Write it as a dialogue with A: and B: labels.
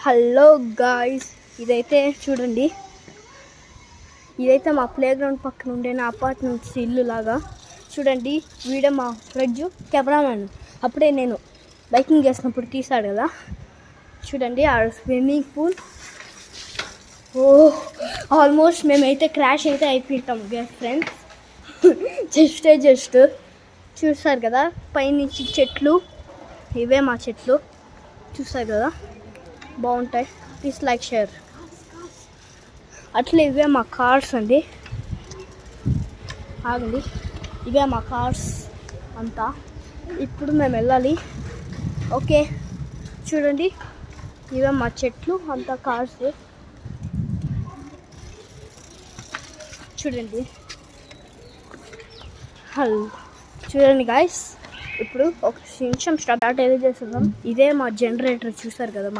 A: Hello guys, ఇదైతే చూడండి, ఇదైతే మా ప్లే గ్రౌండ్ పక్కన ఉండే నా అపార్ట్మెంట్స్ ఇల్లు లాగా. చూడండి, వీడియో మా ఫ్రెండ్ కెమెరామెన్ అప్పుడే నేను బైకింగ్ చేసినప్పుడు తీసాడు కదా. చూడండి ఆ స్విమ్మింగ్ పూల్. ఆల్మోస్ట్ మేమైతే క్రాష్ అయితే అయిపోతాం ఫ్రెండ్స్. జస్ట్ చూస్తారు కదా, పైనుంచి చెట్లు, ఇవే మా చెట్లు చూస్తారు కదా, బాగుంటాయి. Please like share. అట్లా ఇవే మా కార్స్ అండి, ఆగండి, ఇవే మా కార్స్ అంతా. ఇప్పుడు మేము వెళ్ళాలి. ఓకే, చూడండి, ఇవే మా చెట్లు అంతా, కార్స్ చూడండి. చూడండి గాయస్, ఇప్పుడు ఒక నిమిషం స్టార్ట్ అయితే చేస్తున్నాం. ఇదే మా జనరేటర్ చూస్తారు కదా, మా